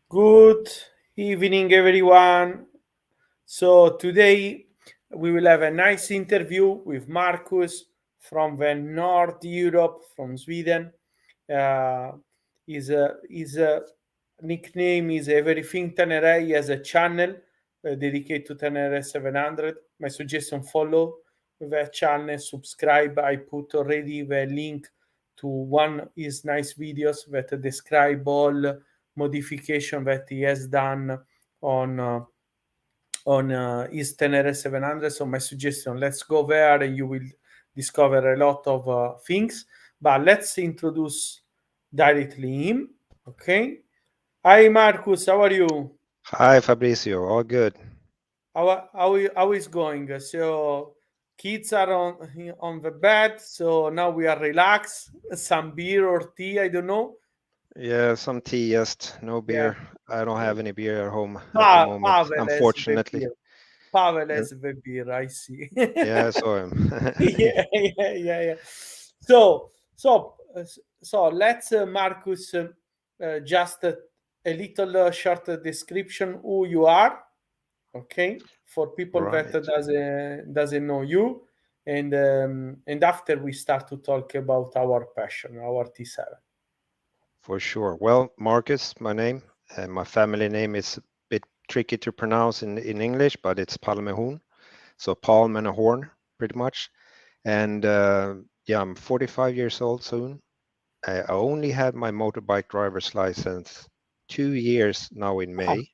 Good evening, everyone. So, today we will have a nice interview with Marcus from the North Europe, from Sweden. Uh, his nickname is Everything Tenere. He has a channel dedicated to Tenere 700. My suggestion follow the channel, subscribe. I put already the link to one his nice videos that describe all modification that he has done on uh, on his Tenere 700. So my suggestion, let's go there and you will discover a lot of things. But let's introduce directly him. Okay. Hi Marcus, how are you? Hi Fabrizio, all good. How is going? So kids are on the bed, so now we are relaxed. Some beer or tea, I don't know. Yeah, some tea, just no Yeah. beer. I don't have any beer at home at the moment, Pavel has the unfortunately. beer. Pavel Uh, has the beer, I see. Yeah, I saw him. Yeah. So let's Marcus, just a little short description who you are, okay, for people that Right, doesn't know you, and after we start to talk about our passion, our T7. for sure. Well, Marcus, my name, and my family name is a bit tricky to pronounce in English, but it's Palmehorn. So Palm and a horn, pretty much. And yeah, I'm 45 years old soon. I only had my motorbike driver's license 2 years now in Ah, May.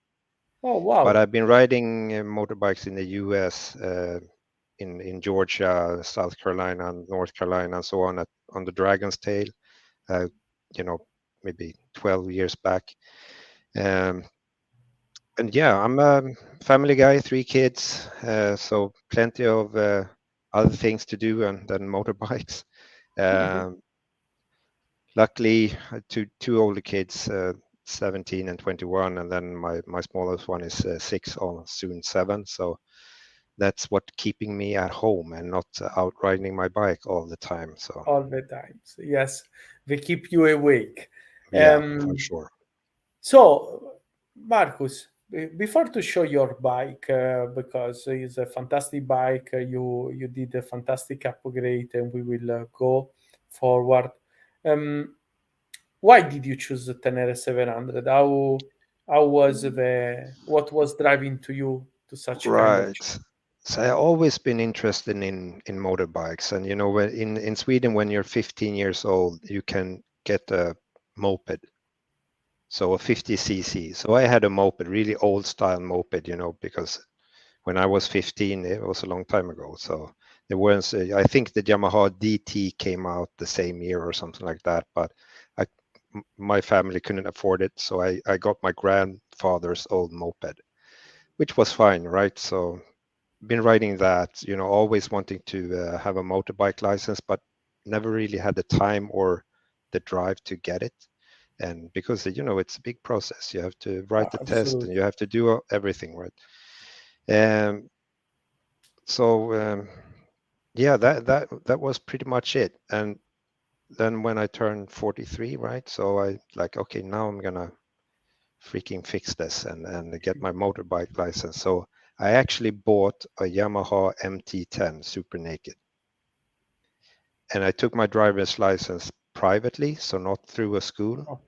oh But wow, I've been riding motorbikes in the US, in Georgia, South Carolina, and North Carolina, and so on on the Dragon's Tail. Uh, you know, maybe 12 years back. Um, and yeah, I'm a family guy, three kids, so plenty of other things to do than motorbikes. Um, Luckily, two older kids, 17 and 21, and then my smallest one is 6 or soon 7. So that's what keeping me at home and not out riding my bike all the time. So all the time. So, yes, they keep you awake. yeah, for Um, sure. So, Marcus, before to show your bike, because it's a fantastic bike, you did a fantastic upgrade, and we will go forward. Um, why did you choose the Tenere 700? How was the what was driving to you to such kind of Right. So I've always been interested in motorbikes, and when in Sweden, when you're 15 years old, you can get a moped, so a 50cc. So I had a moped, really old style moped, because when I was 15, it was a long time ago. So there was, I think the Yamaha DT came out the same year or something like that, but I, my family couldn't afford it, so I got my grandfather's old moped, which was fine, right? So been riding that, always wanting to have a motorbike license, but never really had the time or the drive to get it. And because it's a big process, you have to write the test and absolutely. you have to do everything, right? Um, so yeah, that was pretty much it. And then when I turned 43, right? So I like, okay, now I'm gonna freaking fix this and get my motorbike license. So I actually bought a Yamaha MT10 Super Naked, and I took my driver's license privately, so not through a school, Oh,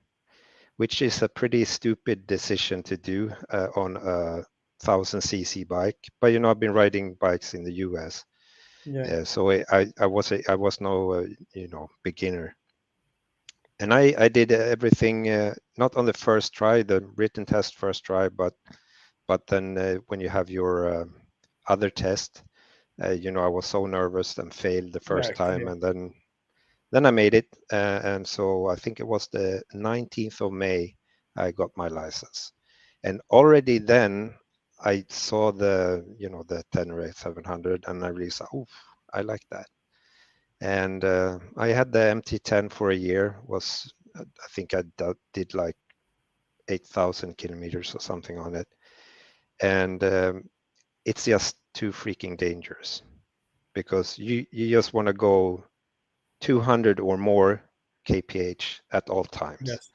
which is a pretty stupid decision to do on a 1000cc bike. But I've been riding bikes in the US, yeah, so I was no beginner, and I did everything not on the first try, the written test first try, but then when you have your other test, I was so nervous and failed the yeah, first time, clear. and then I made it, and so I think it was the 19th of May I got my license, and already then I saw the Tenere 700, and I really saw, oh, I like that. And I had the MT10 for a year. Was I think I did like 8,000 kilometers or something on it, and it's just too freaking dangerous because you just want to go 200 or more kph at all times. Yes,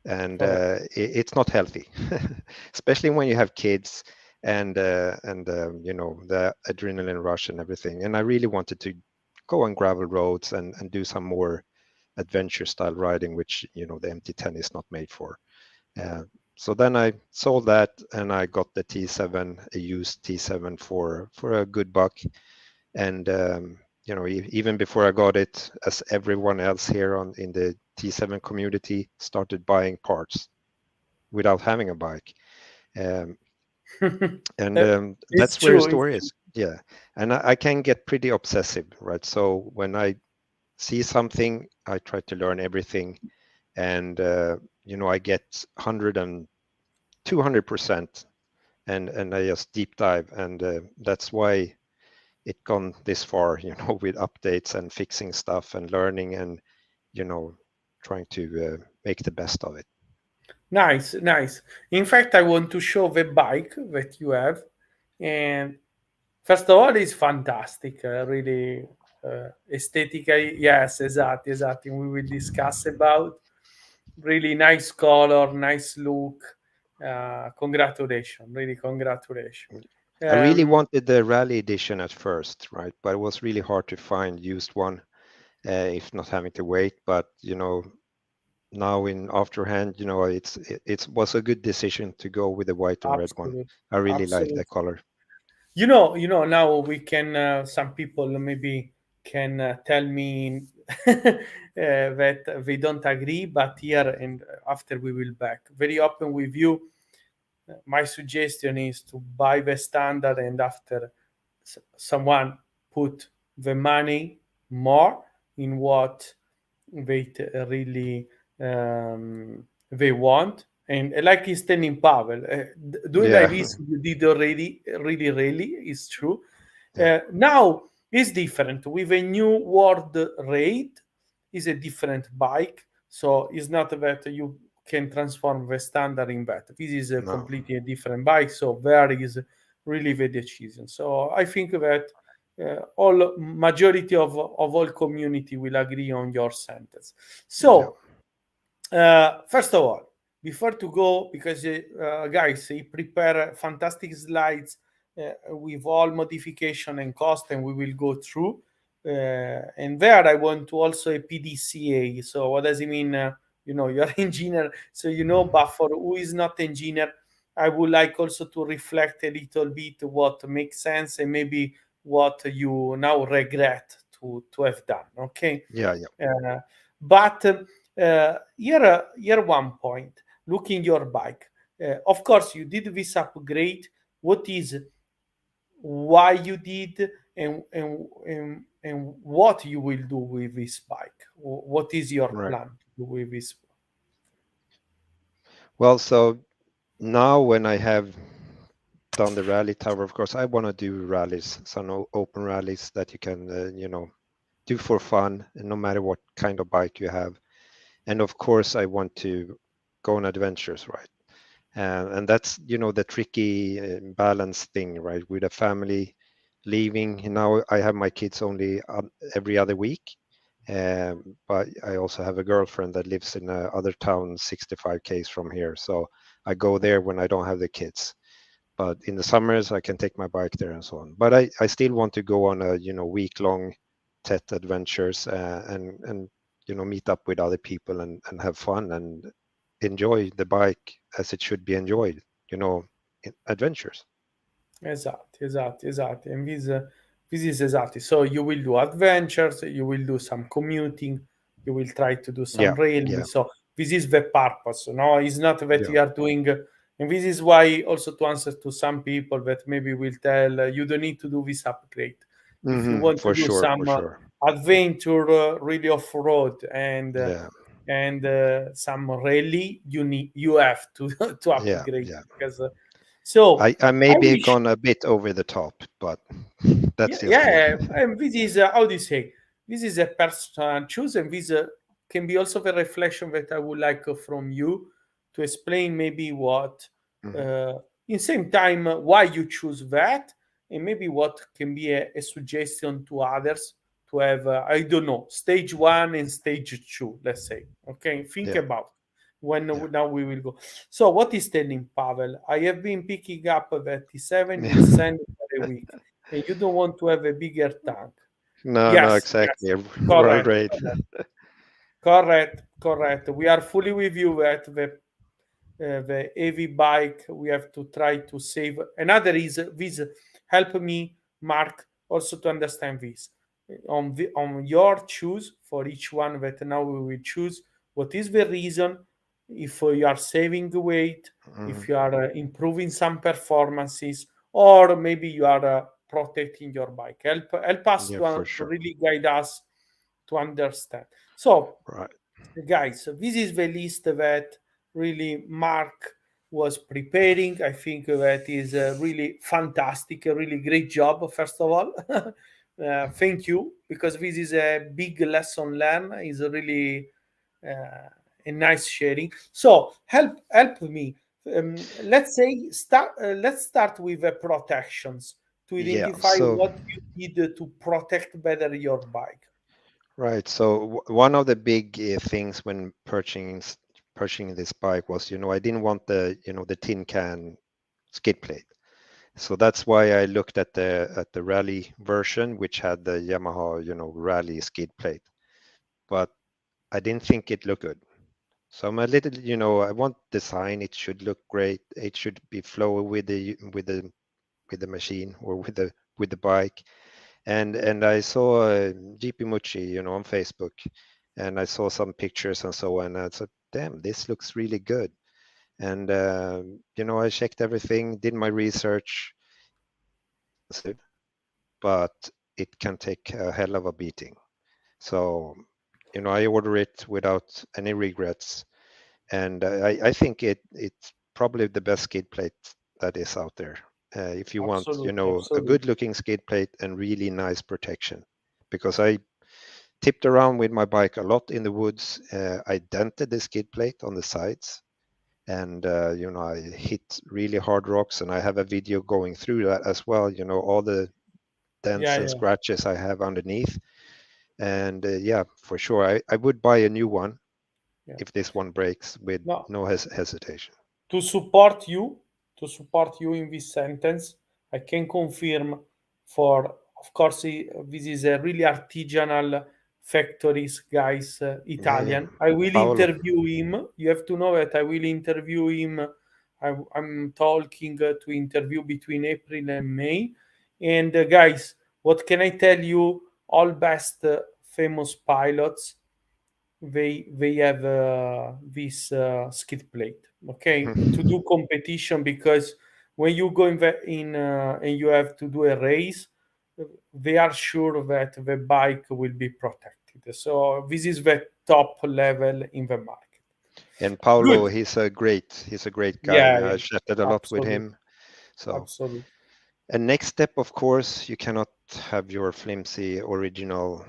and Correct. it's not healthy, especially when you have kids and you know, the adrenaline rush and everything. And I really wanted to go on gravel roads and do some more adventure style riding, which, you know, the MT10 is not made for. Uh, so then I sold that and I got the T7, a used T7 for a good buck. And you know, even before I got it, as everyone else here on in the T7 community started buying parts without having a bike. Um, and Uh, it's that's where the true. story is. Yeah. And I can get pretty obsessive, right? So when I see something, I try to learn everything. And, you know, I get 100 and 200%, and I just deep dive. And that's why it gone this far, you know, with updates and fixing stuff and learning and, you know, trying to make the best of it. Nice, nice. In fact, I want to show the bike that you have, and first of all, it's fantastic. Really, aesthetically, yes, exactly, exactly. We will discuss about really nice color, nice look. Congratulations, really, congratulations. I really Um, wanted the rally edition at first, right? But it was really hard to find used one, if not having to wait. But you know, now in afterhand, you know, it was a good decision to go with the white and red one. Absolutely, I really like absolutely. that color. Now we can. Some people maybe can tell me that they don't agree, but here and after we will back very open with you. My suggestion is to buy the standard, and after someone put the money more in what they really they want. And like in Standing Pavel, doing Yeah, like this you did already, really, really is true. yeah, Now it's different with a new world rate. Is a different bike, so it's not that you can transform the standard in that. This is a no, completely different bike, so there is really the decision. So I think that all majority of all community will agree on your sentence. yeah, So first of all, before to go, because guys, he prepare fantastic slides with all modification and cost, and we will go through. And there, I want to also a PDCA. So what does it mean? You're engineer, so But for who is not engineer, I would like also to reflect a little bit what makes sense and maybe what you now regret to have done. Okay. yeah, yeah. Uh, but here one point. Looking your bike, of course, you did this upgrade. What is why you did and what you will do with this bike? What is your Right. plan to do with this? Well, so now when I have done the rally tower, of course, I want to do rallies, some open rallies that you can, you know, do for fun, no matter what kind of bike you have. And of course, I want to go on adventures, right? And that's, you know, the tricky balance thing, right? With a family leaving. Now I have my kids only every other week. But I also have a girlfriend that lives in other town 65 k's from here. So I go there when I don't have the kids. But in the summers, I can take my bike there and so on. But I still want to go on a, you know, week-long TET adventures, and you know, meet up with other people and have fun and enjoy the bike as it should be enjoyed, you know, adventures. Esatto. And this is exactly. So you will do adventures, you will do some commuting, you will try to do some Yeah, railing. yeah, So this is the purpose. No, it's not that yeah. you are doing. And this is why also to answer to some people that maybe will tell you don't need to do this upgrade. If you want to For do sure, for some sure. adventure, really off road Yeah, and some rally, you have to to yeah, upgrade yeah. because. So I I maybe wish. gone a bit over the top, but Yeah, that's just me. yeah, and this is how do you say? This is a personal choice, and this can be also the reflection that I would like from you to explain maybe what, Mhm. uh, in same time, why you choose that, and maybe what can be a suggestion to others to have, I don't know, stage one and stage two, let's say. Okay, think Yeah, about. when Yeah. now we will go. So what is telling Pavel? I have been picking up the T7 in sand for a week, and you don't want to have a bigger tank. No, no, Yes, yes, exactly. Right, correct, right. correct, correct, correct. We are fully with you at the heavy bike. We have to try to save. Another is this. Help me, Mark, also to understand this. On your choose for each one that now we will choose. What is the reason? If you are saving weight, Mhm. if you are improving some performances, or maybe you are protecting your bike. Help us Yeah, for to sure. really guide us to understand. So Right. guys, this is the list that really Mark was preparing. I think that is really fantastic, a really great job, first of all. Thank you, because this is a big lesson learned. Is really a nice sharing. So help me. Let's start with the protections to Yeah. identify So, what you did to protect better your bike. right. So one of the big things when purchasing this bike was, I didn't want the tin can skid plate. So that's why I looked at the rally version, which had the Yamaha, rally skid plate. But I didn't think it looked good. So I'm a little, I want design. It should look great. It should be flow with the machine or with the bike. And I saw GP Mucci, on Facebook, and I saw some pictures and so on. And I said, damn, this looks really good. And I checked everything, did my research. Expensive, but it can take a hell of a beating. So, I order it without any regrets, and I think it's probably the best skid plate that is out there. If you want, Absolutely, a absolutely. good-looking skid plate and really nice protection, because I tipped around with my bike a lot in the woods. I dented the skid plate on the sides, and I hit really hard rocks, and I have a video going through that as well. All the dents Yeah, and yeah, scratches I have underneath. And yeah, for sure, I would buy a new one yeah. if this one breaks with No, no hesitation. to support you, to support you in this sentence, I can confirm for, of course, this is a really artisanal factories, guys, Yeah, yeah. Italian. I will Paolo. interview him. You have to know that I will interview him. I'm talking to interview between April and May. And guys, what can I tell you? All best famous pilots they have this skid plate, okay, to do competition, because when you go and you have to do a race, they are sure that the bike will be protected. So this is the top level in the market. And Good. Paolo, he's a great guy. Yeah, I yeah, chatted a lot with absolutely, him. So, absolutely. and next step, of course, you cannot have your flimsy original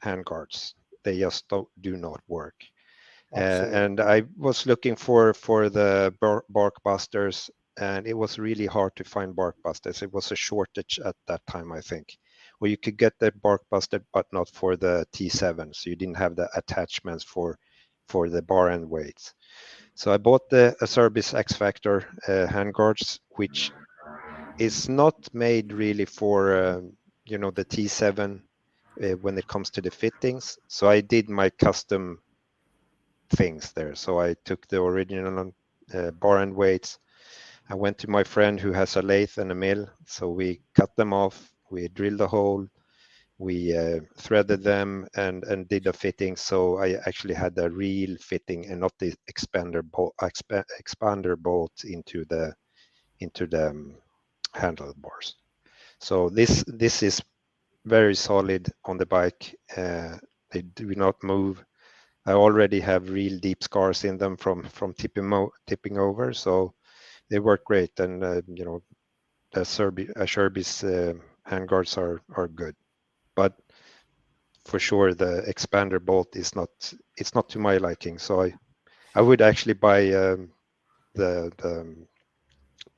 handguards. They just do not work. Absolutely. And I was looking for the bark busters, and it was really hard to find bark busters. It was a shortage at that time, I think. Well, you could get the bark buster, but not for the T7, so you didn't have the attachments for the bar end weights. So I bought the Acerbis X Factor handguards, which is not made really for the T7 when it comes to the fittings. So I did my custom things there. So I took the original bar end weights. I went to my friend who has a lathe and a mill. So we cut them off, we drilled a hole, we threaded them and did a fitting. So I actually had a real fitting and not the expander bolt into the handlebars. So this is very solid on the bike. They do not move. I already have real deep scars in them from tipping over, so they work great. And the Sherbis handguards are good, but for sure the expander bolt it's not to my liking. So I would actually buy the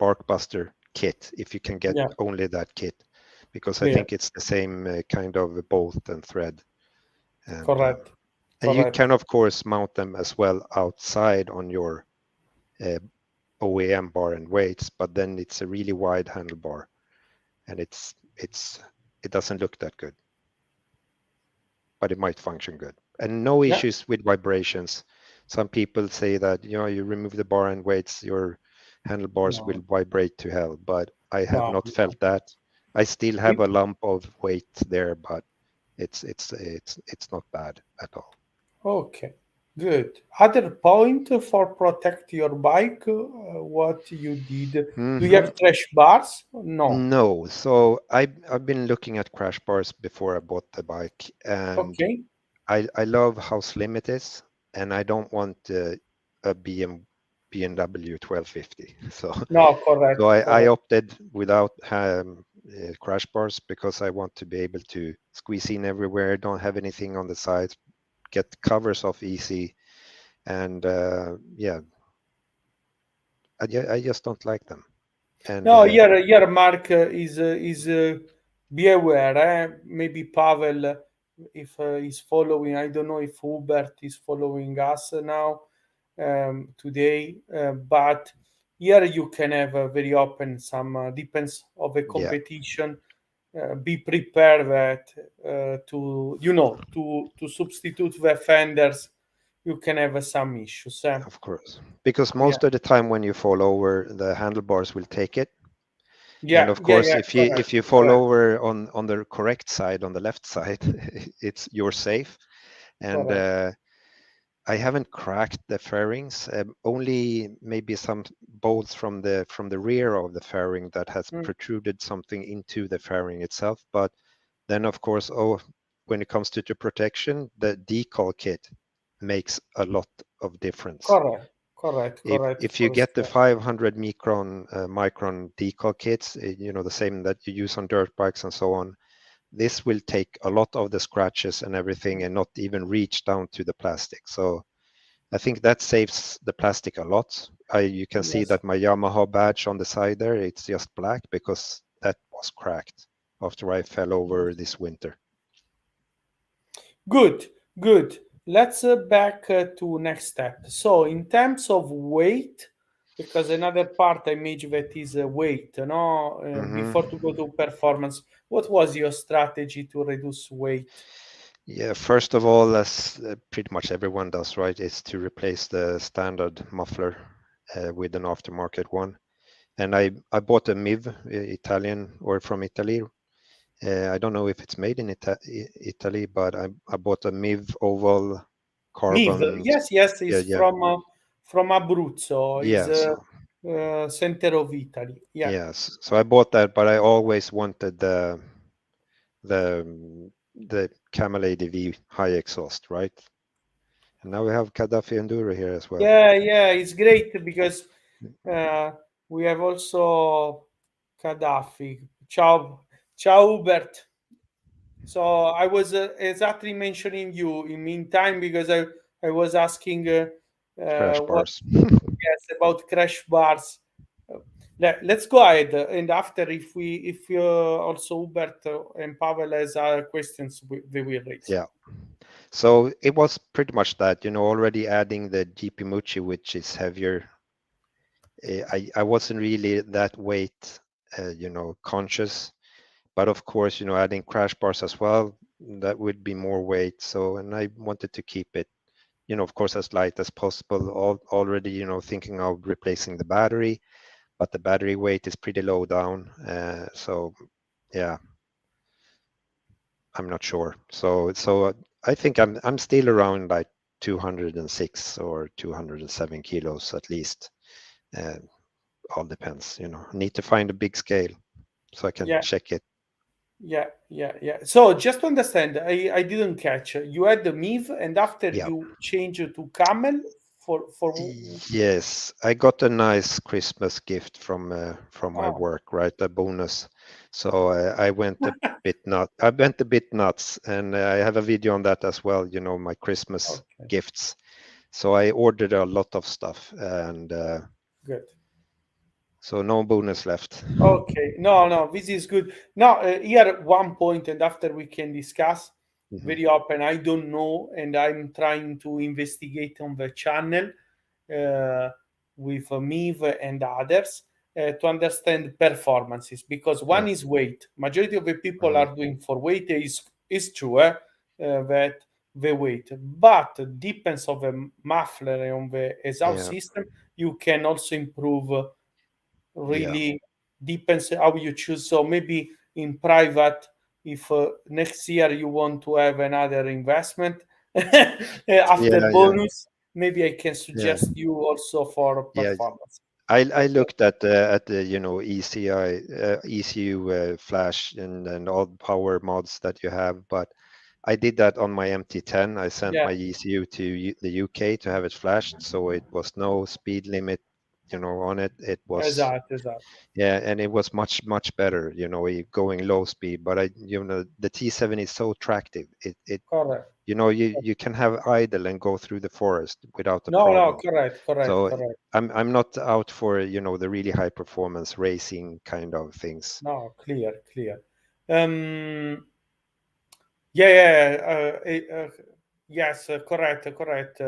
Barkbuster kit if you can get Yeah, only that kit, because I clear, think it's the same kind of bolt and thread. And correct. And you correct. can, of course, mount them as well outside on your uh, OEM bar and weights, but then it's a really wide handlebar, and it doesn't look that good, but it might function good. And no Yeah, issues with vibrations. Some people say that, you remove the bar and weights, your handlebars will no, vibrate to hell, but I have no, not felt no. that. I still have It- a lump of weight there, but it's not bad at all. Okay, good. Other point for protect your bike, what you did? Do you Hmm. have crash bars? No. No, so I've been looking at crash bars before I bought the bike, and Okay. I love how slim it is, and I don't want a BMW 1250. No, So correct, I correct. opted without crash bars because I want to be able to squeeze in everywhere, don't have anything on the sides, get covers off easy, and yeah, I just don't like them. And No, here, Mark be aware. Maybe Pavel, if he's following, I don't know if Hubert is following us now today, but here you can have very open. Some depends of a yeah, competition. Be prepared that to to substitute the fenders. You can have some issues. of course, because Yeah, most of the time when you fall over, the handlebars will take it. And yeah, of yeah, course, yeah. if Correct, you fall correct, over on the correct side, on the left side, it's you're safe. And correct. I haven't cracked the fairings, only maybe some bolts from the rear of the fairing that has Mm, protruded something into the fairing itself. But then, of course, when it comes to the protection, the decal kit makes a lot of difference. correct, correct, correct. If you For get the sure. 500 micron decal kits, the same that you use on dirt bikes and so on, this will take a lot of the scratches and everything and not even reach down to the plastic. So I think that saves the plastic a lot. You can see Yes, that my Yamaha badge on the side there, it's just black because that was cracked after I fell over yes. this winter. Good, good. Let's back to next step. So, in terms of weight, because another part I imagine that is weight, no? Hmm. Before to go to performance, what was your strategy to reduce weight? Yeah, first of all, as pretty much everyone does, right, is to replace the standard muffler with an aftermarket one. And I bought a MIV, Italian or from Italy. I don't know if it's made in Italy, but I bought a MIV oval Miv, carbon. yes, yes, Yeah, is yeah, from Abruzzo, is yeah. So center of Italy. Yeah, yes, so I bought that, but I always wanted the Camel ADV high exhaust, right? And now we have Gaddafi Enduro here as well. yeah, yeah. It's great because uh, we have also Gaddafi. Ciao, ciao, Hubert. So I was exactly mentioning you in meantime because I was asking Crash what bars. yes about crash bars. Let's go ahead and after if also Hubert and Pavel has other questions they will raise. Yeah. So it was pretty much that, already adding the GP Mucci, which is heavier. I wasn't really that weight, conscious. But of course, adding crash bars as well, that would be more weight. So, and I wanted to keep it, of course, as light as possible. Already, thinking of replacing the battery, but the battery weight is pretty low down. So, yeah, I'm not sure. So I think I'm still around like 206 or 207 kilos at least. Uh, all depends, Need to find a big scale so I can Yeah, check it. yeah, yeah, yeah. So just to understand, I didn't catch. You had the MIV, and after Yeah. you change it to Camel for Yes, I got a nice Christmas gift from my oh, work, right? A bonus. So I went a bit nut. I went a bit nuts, and I have a video on that as well. My Christmas okay, gifts. So I ordered a lot of stuff, and good. so no bonus left. Okay, no, no, this is good. Now, here one point, and after we can discuss. Hmm. very open. I don't know, and I'm trying to investigate on the channel uh, with Miv and others to understand performances, because one Yeah. is weight. Majority of the people Hmm. are doing for weight is true that the weight, but depends of the muffler and on the exhaust Yeah. system. You can also improve. Yeah. Really depends how you choose. So maybe in private, if next year you want to have another investment after Yeah. Yeah. bonus, maybe I can Yeah. suggest you also for Yeah. performance. I Okay. looked at the ECI ECU flash and all the power mods that you have, but I did that on my MT10. I sent Yeah. my ECU to the UK to have it flashed, so it was no speed limit, on it. It was, Exactly. Exactly. yeah, and it was much better, going low speed. But the T7 is so attractive. Correct. You can have idle and go through the forest without a No. No. problem. Correct. Correct. So Correct. I'm not out for, the really high performance racing kind of things. No. Clear. Clear. Um. Yeah, yeah, yes, correct, correct,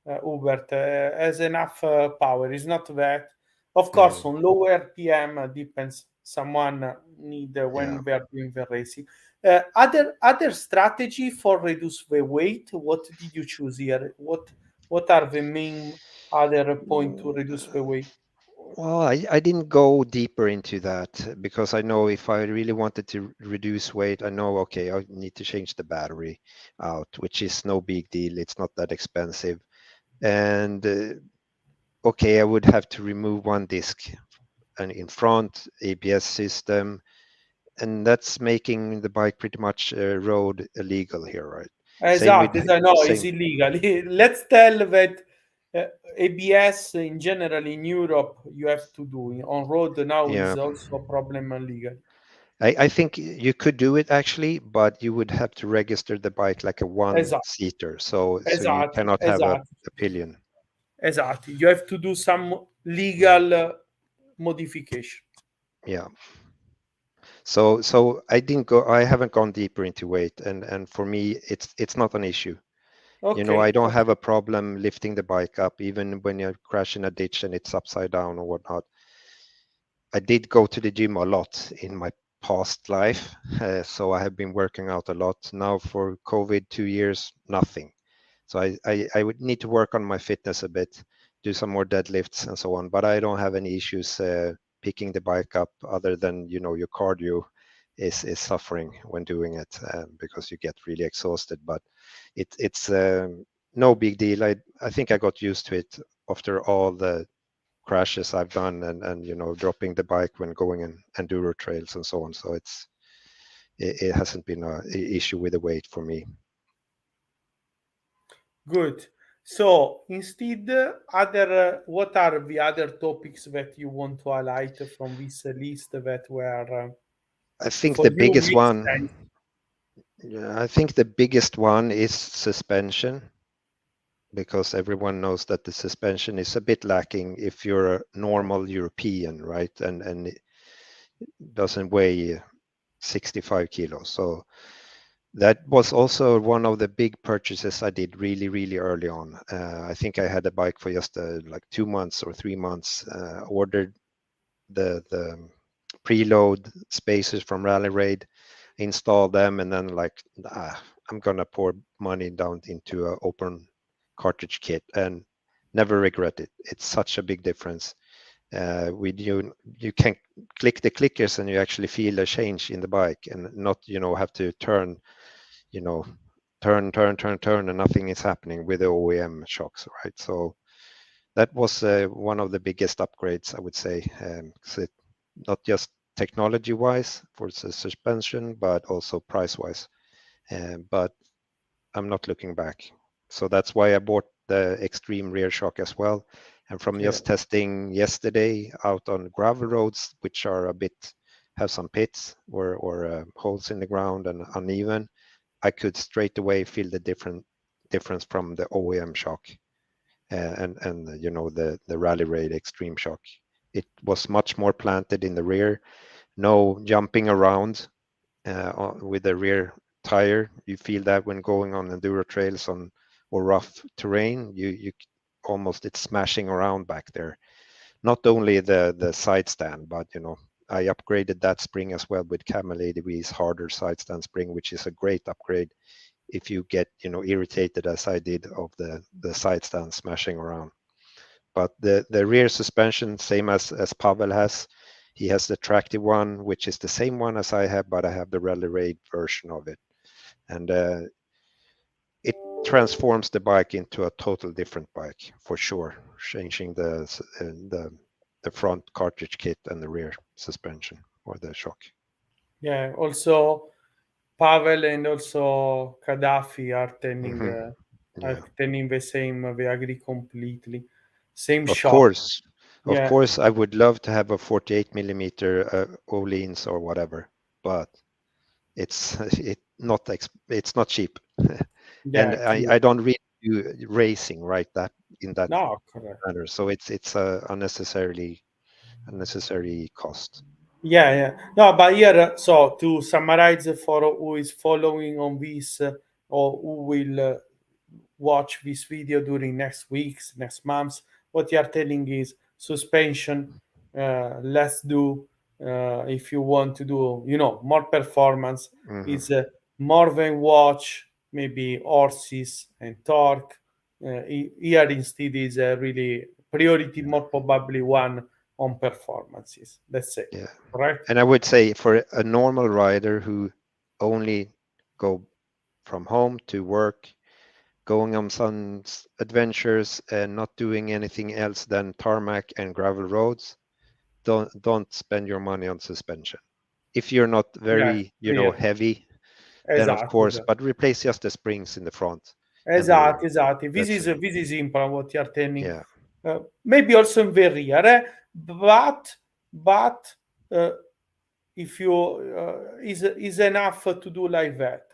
Hubert. Has enough power. It's not that. Of course, Mm, on lower PM depends. Someone need yeah. when we are doing the racing. Other strategy for reduce the weight. What did you choose here? What are the main other point to reduce the weight? Well, I didn't go deeper into that because I know if I really wanted to reduce weight, I know, okay, I need to change the battery out, which is no big deal. It's not that expensive. And okay, I would have to remove one disc and in front, ABS system, and that's making the bike pretty much road illegal here, right? Same with Esatto, no, it's same, illegal. Let's tell that uh, ABS in general in Europe you have to do. On road now yeah. is also a problem legal. I think you could do it actually, but you would have to register the bike like a one Esatto, seater, so you esatto, cannot have esatto, a pillion. esatto. You have to do some Mhm. legal modification. Yeah. So I haven't gone deeper into weight, and for me, it's not an issue. I Okay, don't have okay. a problem lifting the bike up, even when you crash in a ditch and it's upside down or whatnot. I did go to the gym a lot in my past life, so I have been working out a lot. Now for COVID, 2 years, nothing. So I would need to work on my fitness a bit, do some more deadlifts and so on. But I don't have any issues picking the bike up, other than your cardio is suffering when doing it, because you get really exhausted. But it's no big deal. I think I got used to it after all the crashes I've done, and dropping the bike when going in enduro trails and so on. So it hasn't been a issue with the weight for me. Good. So instead, other what are the other topics that you want to highlight from this list that were I think for the you biggest make one, sense? yeah, I think the biggest one is suspension, because everyone knows that the suspension is a bit lacking if you're a normal European, right? And it doesn't weigh 65 kilos. So that was also one of the big purchases I did really, really early on. I think I had a bike for just like 2 months or 3 months. Ordered the preload spacers from Rally Raid, install them, and then like, I'm gonna pour money down into an open cartridge kit, and never regret it. It's such a big difference. With you can click the clickers and you actually feel a change in the bike, and not have to you know turn, and nothing is happening with the OEM shocks, right? So that was one of the biggest upgrades, I would say. 'Cause not just technology wise for the suspension, but also price wise. But I'm not looking back. So that's why I bought the extreme rear shock as well. And from Clear. just testing yesterday out on gravel roads, which are a bit have some pits or holes in the ground and uneven, I could straight away feel the difference from the OEM shock, and the Rally Raid Extreme Shock. It was much more planted in the rear, no jumping around with the rear tire. You feel that when going on enduro trails on or rough terrain, you almost it's smashing around back there. Not only the side stand, but I upgraded that spring as well with Camel ADV's harder side stand spring, which is a great upgrade if you get irritated as I did of the side stand smashing around. But the rear suspension, same as Pavel has. He has the tractive one, which is the same one as I have, but I have the rally raid version of it, and it transforms the bike into a total different bike for sure, changing the front cartridge kit and the rear suspension or the shock. Yeah. Also, Pavel and also Gaddafi Hmm. are Yeah, telling the same. We agree completely. Same of shock. course, of Yeah. course, I would love to have a 48 millimeter Öhlins or whatever, but it's it's not cheap, and Yeah. I don't really do racing right that in that No, correct. manner, so it's a unnecessary cost. Yeah, yeah. No, but here, so to summarize for who is following on this or who will watch this video during next weeks, next months, what you are telling is suspension. Let's do if you want to do, more performance. Hmm. Is more than watch maybe horses and torque. Here instead is really priority, Yeah, more probably one on performances. Let's say, yeah. correct? And I would say for a normal rider who only go from home to work, going on some adventures and not doing anything else than tarmac and gravel roads, don't spend your money on suspension. If you're not Yeah, very, clear. heavy, then of Esatto, course, esatto. but replace just the springs in the front and the rear. Esatto, esatto. This That's is it. this is important what you are telling. Yeah. Maybe also in the rear, but uh, if you is enough to do like that.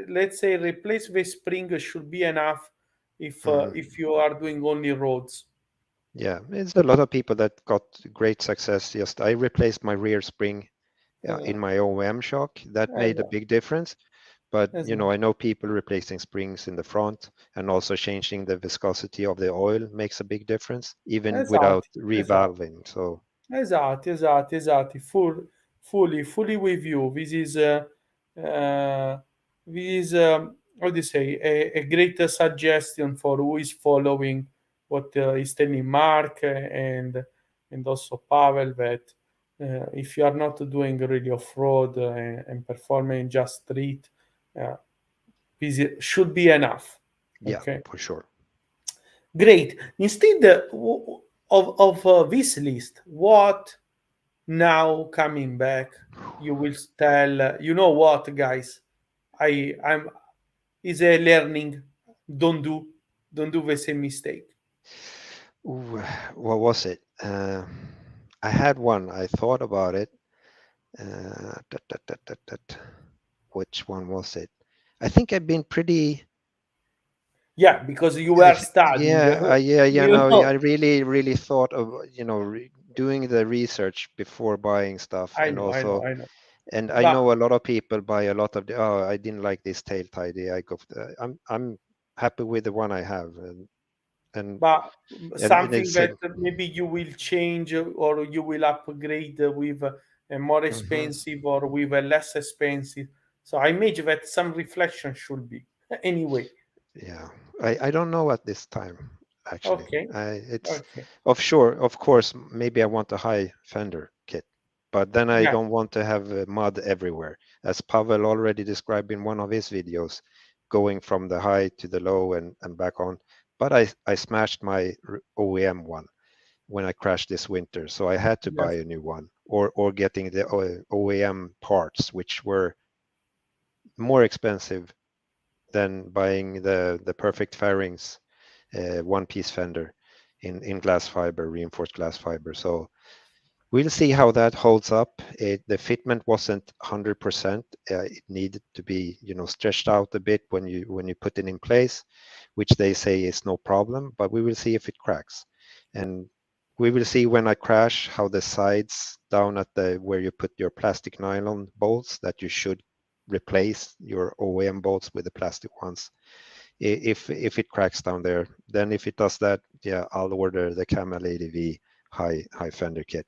Let's say replace the spring should be enough Mhm. if you are doing only roads. Yeah, it's a lot of people that got great success. Just I replaced my rear spring in Esatto, my OEM shock. That made a esatto, big difference. But esatto, I know people replacing springs in the front and also changing the viscosity of the oil makes a big difference, even without esatto, esatto. revalving. So Esatto, esatto, esatto. Fully with you. Uh, this is how do you say, a great suggestion for who is following what is telling Mark and also Pavel that if you are not doing really off-road and performing just street, uh, should be enough. yeah, Okay, for sure. great. Instead of this list, what now coming back you will tell you know what, guys, I'm is a learning. Don't do the same mistake. Ooh, what was it? I had one. I thought about it. Tut, tut, tut, tut, tut. Which one was it? I think I've been pretty. Yeah, because you were studying. Yeah. You No, know, I really thought of doing the research before buying stuff, I and know, I know, also, I know. and I But know a lot of people buy a lot of the. Oh, I didn't like this tail tidy. I go. I'm happy with the one I have, and but and something it's that maybe you will change or you will upgrade with a more mhm. expensive or with a less expensive. So I imagine that some reflection should be anyway. Yeah, I don't know at this time actually. Okay, It's okay, of course, maybe I want a high fender kit, but then I yeah, don't want to have mud everywhere, as Pavel already described in one of his videos, going from the high to the low and back on. But I smashed my OEM one when I crashed this winter, so I had to buy yes, a new one or getting the OEM parts, which were more expensive than buying the perfect fairings one piece fender in glass fiber, reinforced glass fiber. So we'll see how that holds up. The fitment wasn't 100%. It needed to be, stretched out a bit when you put it in place, which they say is no problem. But we will see if it cracks, and we will see when I crash how the sides down at the where you put your plastic nylon bolts that you should replace your OEM bolts with the plastic ones. If it cracks down there, then if it does that, yeah, I'll order the Camel ADV high fender kit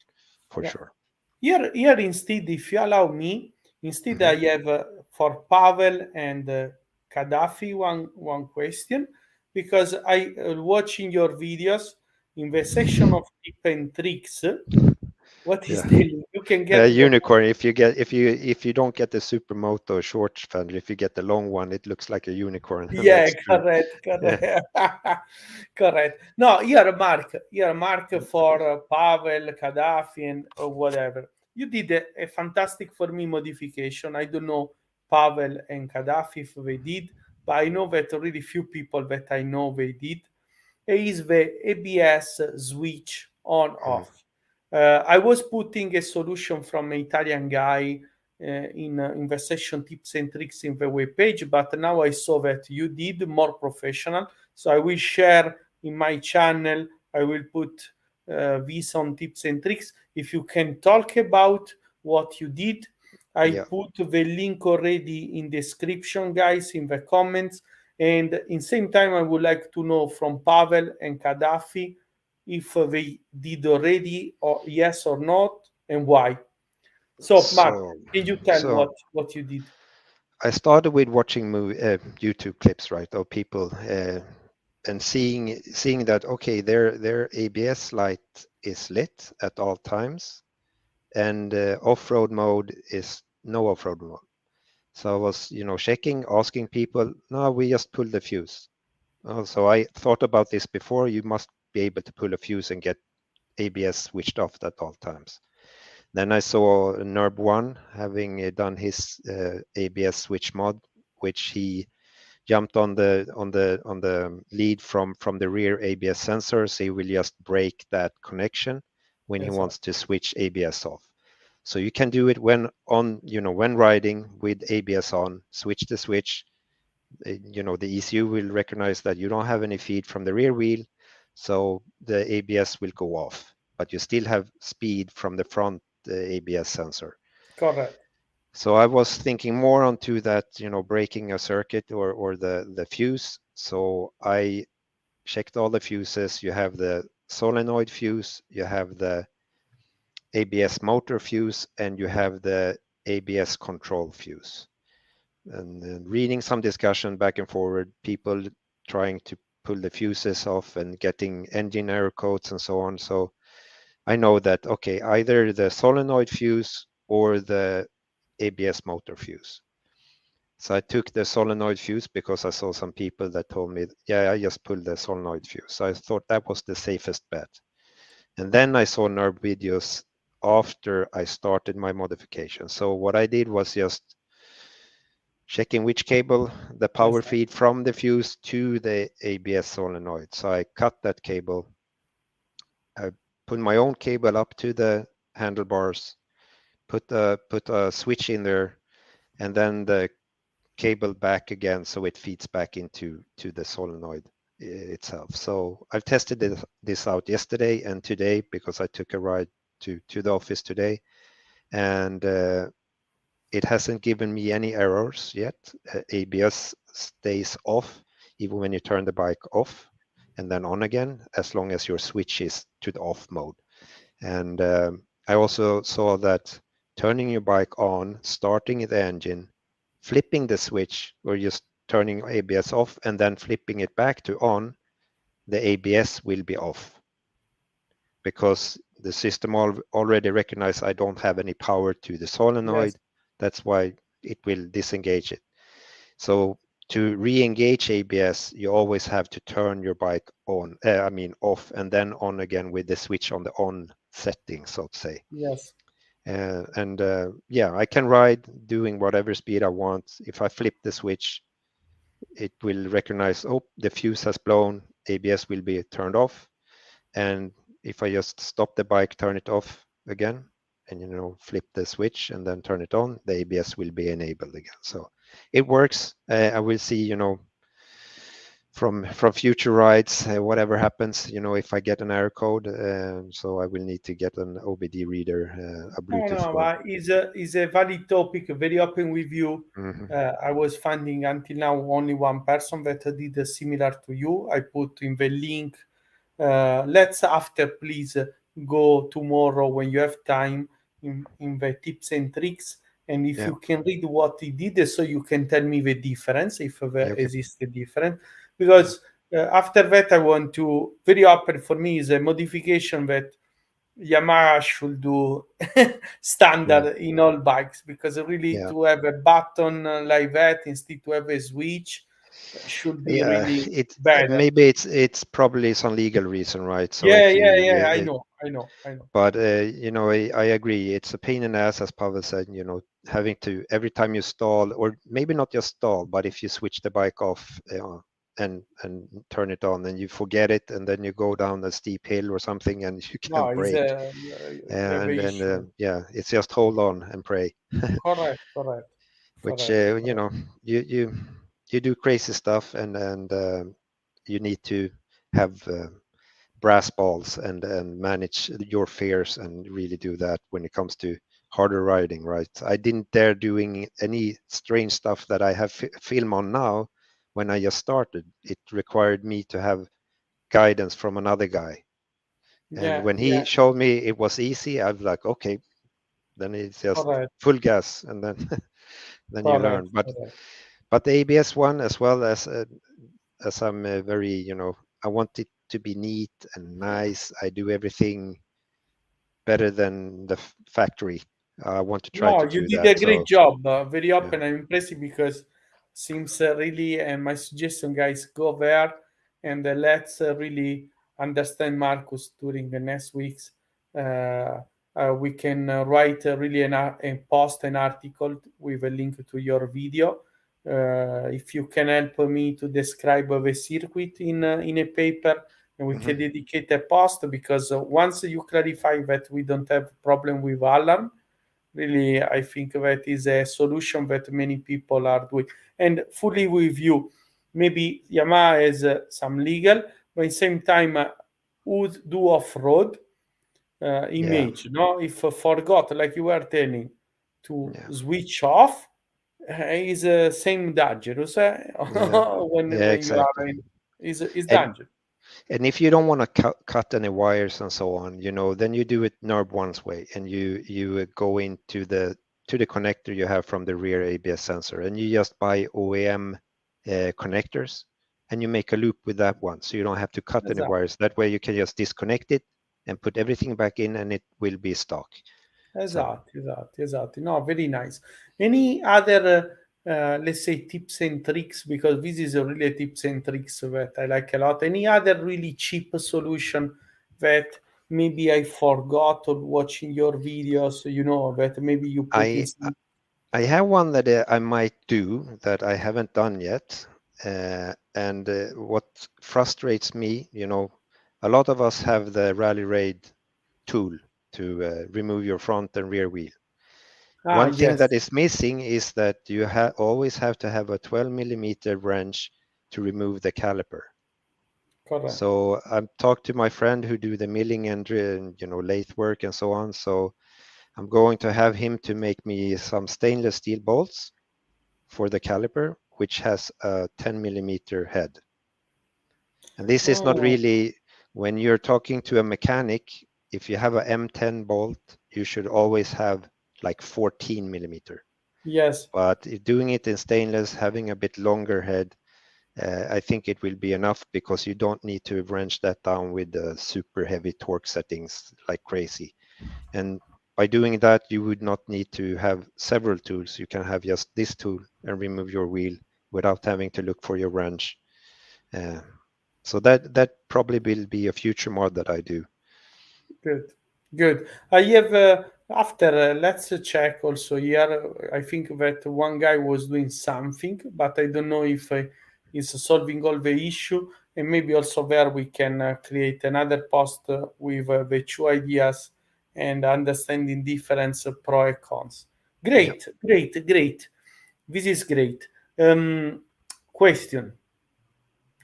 for Yeah. sure. Here instead, if you allow me, instead Hmm. I have for Pavel and Gaddafi one question, because I watching your videos in the section of tip and tricks. What is Yeah. the link? You can get the Unicorn. If you don't get the Supermoto short fender, if you get the long one, it looks like a unicorn, and yeah, that's true. correct, Yeah. correct, correct. No, here Mark for Pavel, Gaddafi, and whatever. You did a fantastic for me modification. I don't know Pavel and Gaddafi if they did, but I know that really few people that I know they did. Is the ABS switch on Mm. off. I was putting a solution from an Italian guy in the session tips and tricks in the web page, but now I saw that you did more professional. So I will share in my channel. I will put these on tips and tricks. If you can talk about what you did, I Yeah. put the link already in description, guys, in the comments. And in same time, I would like to know from Pavel and Gaddafi if they did already or yes or not and why. So, Mark, So, can you tell so what you did? I started with watching YouTube clips, right, of people and seeing that okay, their ABS light is lit at all times, and off-road mode is no off-road mode. So I was, checking, asking people. No, we just pull the fuse. So I thought about this before. You must be able to pull a fuse and get ABS switched off at all times. Then I saw NERB1 having done his ABS switch mod, which he jumped on the lead from the rear ABS sensor, so he will just break that connection when he Exactly. wants to switch ABS off. So you can do it when when riding with ABS on, switch the switch. The ECU will recognize that you don't have any feed from the rear wheel, so the ABS will go off, but you still have speed from the front ABS sensor. Correct. So I was thinking more onto that, breaking a circuit or the fuse. So I checked all the fuses. You have the solenoid fuse, you have the ABS motor fuse, and you have the ABS control fuse. And then reading some discussion back and forward, people trying to pull the fuses off and getting engine error codes and so on. So I know that, okay, either the solenoid fuse or the ABS motor fuse. So I took the solenoid fuse because I saw some people that told me, yeah, I just pulled the solenoid fuse. So I thought that was the safest bet. And then I saw NERB videos after I started my modification. So what I did was just checking which cable the power Exactly. feed from the fuse to the ABS solenoid. So I cut that cable. I put my own cable up to the handlebars, put a switch in there, and then the cable back again so it feeds back into the solenoid itself. So I've tested this out yesterday and today because I took a ride to the office today, and it hasn't given me any errors yet. ABS stays off even when you turn the bike off and then on again, as long as your switch is to the off mode. And I also saw that turning your bike on, starting the engine, flipping the switch, or just turning ABS off and then flipping it back to on, the ABS will be off because the system already recognizes I don't have any power to the Yes. solenoid. That's why it will disengage it. So to re-engage ABS, you always have to turn your bike on, off, and then on again with the switch on the on setting, so to say. Yes. Yeah, I can ride doing whatever speed I want. If I flip the switch, it will recognize, oh, the fuse has blown, ABS will be turned off. And if I just stop the bike, turn it off again, and flip the switch and then turn it on, the ABS will be enabled again. So it works. I will see, from future rides, whatever happens, if I get an error code, so I will need to get an OBD reader, a No, Bluetooth no, one. but is a valid topic. Very open with you. Hmm. I was finding until now only one person that did similar to you. I put in the link. Let's after please go tomorrow when you have time in the tips and tricks. And if Yeah. you can read what he did, so you can tell me the difference if Yeah. there Okay. exists a difference. Yeah. Because after that, I want to very open for me is a modification that Yamaha should do Yeah. standard in all bikes because really Yeah. to have a button like that instead to have a switch should be Yeah. really It better. maybe it's probably some legal reason, right? So Yeah, if yeah, you, yeah. I know. but I agree. It's a pain in the ass, as Pavel said. Having to every time you stall, or maybe not just stall, but if you switch the bike off, and turn it on, and you forget it, and then you go down a steep hill or something, and you No, can't it's brake, a and then issue. yeah, it's just hold on and pray, Correct, correct, which correct, you correct. know you do crazy stuff, and you need to have brass balls and manage your fears and really do that when it comes to harder riding, right? I didn't dare doing any strange stuff that I have film on now. When I just started, it required me to have guidance from another guy, and Yeah, when he yeah, showed me it was easy, I was like, okay, then it's just correct, full gas, and then then you correct, learn. but correct. but the ABS one, as well as I'm very, I want it to be neat and nice. I do everything better than the factory. I want to try No, to you do did that. a great So job. Very yeah. open. I'm impressed because seems really, and my suggestion, guys, go there and let's really understand Marcus during the next weeks. Uh, we can write really and post an article with a link to your video. If you can help me to describe the circuit in a paper, and we Hmm. can dedicate a post because once you clarify that we don't have problem with alarm, really I think that is a solution that many people are doing and fully with you. Maybe Yamaha has some legal but at the same time would do off-road Yeah. image, no, if forgot like you were telling to Yeah. switch off is same dangerous Yeah. Yeah. when you are Exactly. in is And dangerous. and if you don't want to cut any wires and so on, then you do it NURB one's way, and you go into the connector you have from the rear ABS sensor, and you just buy OEM connectors, and you make a loop with that one, so you don't have to cut any Exactly. wires. That way, you can just disconnect it and put everything back in, and it will be stock. So Esatto. No, very nice. Any other, let's say, tips and tricks? Because this is a really tips and tricks that I like a lot. Any other really cheap solution that maybe I forgot or watching your videos, that maybe you put in I some. I have one that I might do that I haven't done yet. And what frustrates me, a lot of us have the Rally Raid tool to remove your front and rear wheel. Ah, One thing that yes, is missing is that you always have to have a 12 millimeter wrench to remove the caliper. correct. So I've talked to my friend who do the milling and lathe work and so on. So I'm going to have him to make me some stainless steel bolts for the caliper, which has a 10 millimeter head. And this is not Oh, really, when you're talking to a mechanic, if you have a M10 bolt, you should always have like 14 millimeter. yes, But if doing it in stainless, having a bit longer head, I think it will be enough because you don't need to wrench that down with the super heavy torque settings like crazy. And by doing that, you would not need to have several tools. You can have just this tool and remove your wheel without having to look for your wrench. Uh, so that probably will be a future mod that I do. good, good. I have after let's check also here. I think that one guy was doing something, but I don't know if he's solving all the issue. And maybe also there we can create another post with the two ideas and understanding difference pro and cons. Yeah. Great, great, great. This is great. Question: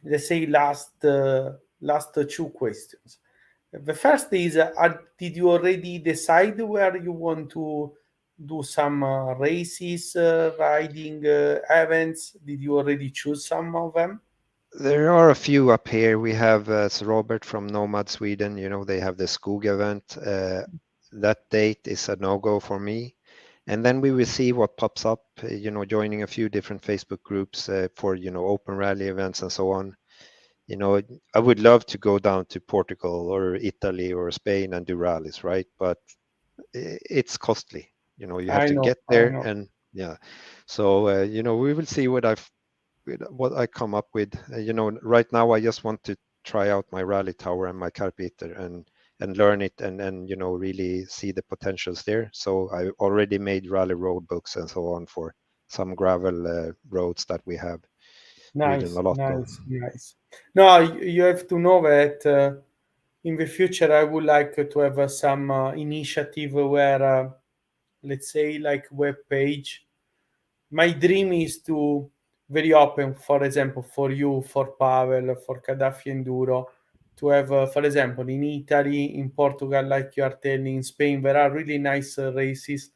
let's say last two questions. The first is, did you already decide where you want to do some races, riding events? Did you already choose some of them? There are a few up here. We have Robert from Nomad Sweden. They have the Skog event. That date is a no-go for me. And then we will see what pops up, joining a few different Facebook groups for, open rally events and so on. I would love to go down to Portugal or Italy or Spain and do rallies, right? But it's costly. You have I to know, get I there, know. and yeah. So we will see what I come up with. Right now I just want to try out my rally tower and my carpeter and learn it and really see the potentials there. So I already made rally road books and so on for some gravel roads that we have ridden Nice, a lot of. nice, nice. No, you have to know that in the future I would like to have some initiative where, let's say, like web page. My dream is to very open, for example, for you, for Pavel, for Gaddafi Enduro, to have, for example, in Italy, in Portugal, like you are telling, in Spain, there are really nice races.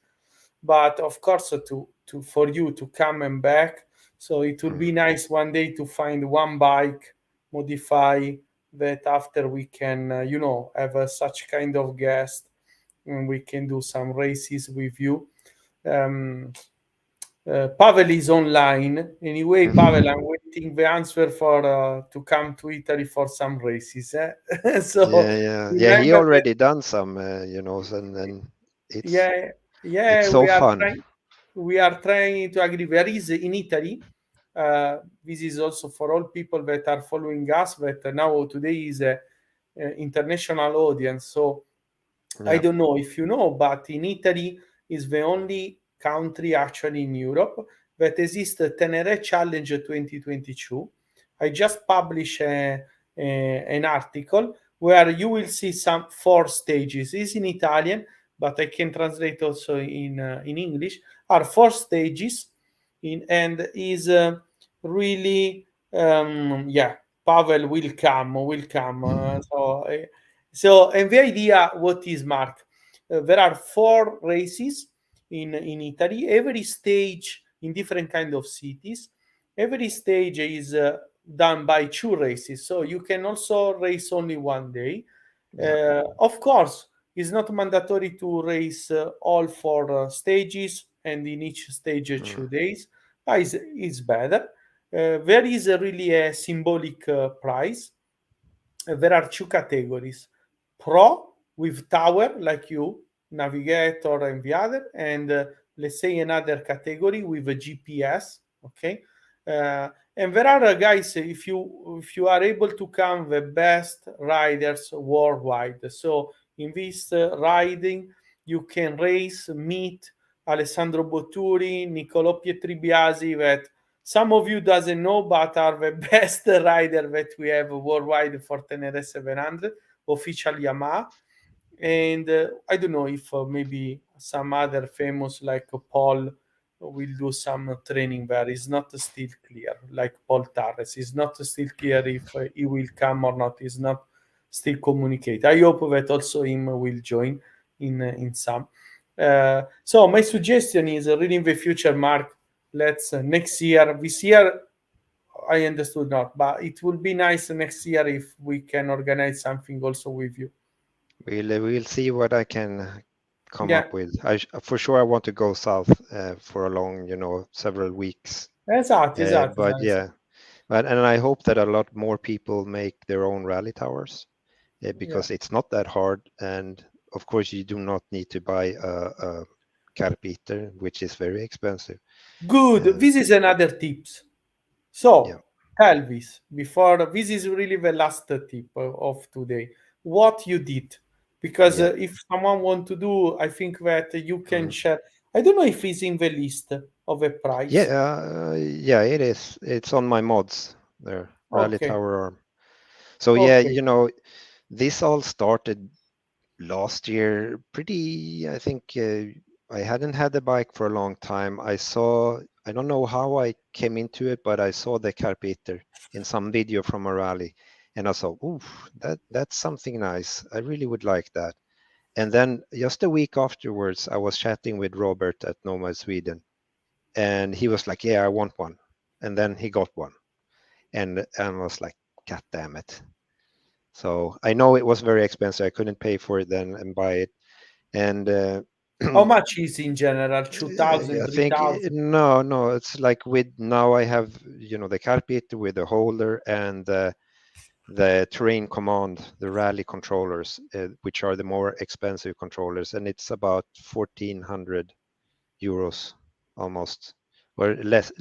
But of course, to for you to come and back, so it would Mm. be nice one day to find one bike, modify that after we can, have such kind of guest, and we can do some races with you. Um, Pavel is online. Anyway, Pavel, I'm waiting the answer for to come to Italy for some races. So Yeah, yeah, yeah. He remember that. already done some, and it's Yeah, it's yeah, so fun. we are trying to agree. There is in Italy. This is also for all people that are following us. That now today is a international audience. So I Yeah, don't know if you know, but in Italy is the only country actually in Europe that exists a Tenere Challenge 2022. I just published an article where you will see some four stages. It's in Italian, but I can translate also in English. Are four stages and is really yeah. Pavel will come. So, and the idea, what is Mark? There are four races in Italy. Every stage in different kind of cities. Every stage is done by two races, so you can also race only one day. yeah. Of course, it's not mandatory to race all four stages, and in each stage 2 days. But it's better. There is really a symbolic prize. There are two categories: pro with tower like you, navigator and the other, and let's say another category with a GPS. Okay. And there are guys, if you are able to come the best riders worldwide. So in this riding you can race, meet Alessandro Botturi, Niccolò Pietribiasi, that some of you doesn't know, but are the best rider that we have worldwide for Tenere 700, official Yamaha. And I don't know if maybe some other famous like Paul will do some training there. It's not still clear, like Paul Tarres. It's not still clear if he will come or not. It's not still communicate. I hope that also him will join in some. So my suggestion is really in the future, Mark. Let's next year. This year I understood not, but it will be nice next year if we can organize something also with you. We'll see what I can come Yeah, up with. For sure I want to go south for a long, several weeks. esatto, esatto, But esatto. yeah, and I hope that a lot more people make their own rally towers Yeah. because it's not that hard. And of course, you do not need to buy a carpeter, which is very expensive. Good. Uh, This is another tips. yeah, So tell this before. This is really the last tip of today. What you did, because yeah, if someone want to do, I think that you can mhm. share. I don't know if it's in the list of a Yeah, price. yeah. It is. It's on my mods there, rally Okay, tower arm. So yeah, okay, this all started last year. I think I hadn't had the bike for a long time. I saw I don't know how I came into it, but I saw the carpeter in some video from a rally, and I thought, ooh, that's something nice. I really would like that. And then just a week afterwards, I was chatting with Robert at Nomad Sweden, and he was like, "Yeah, I want one." And then he got one, and I was like, "God damn it!" So I know it was very expensive. I couldn't pay for it then and buy it. And How much is in general? I 2,000, three think thousand? no, it's like with now I have the carpet with the holder and the terrain command, the rally controllers, which are the more expensive controllers, and it's about 1,400 euros almost, or less,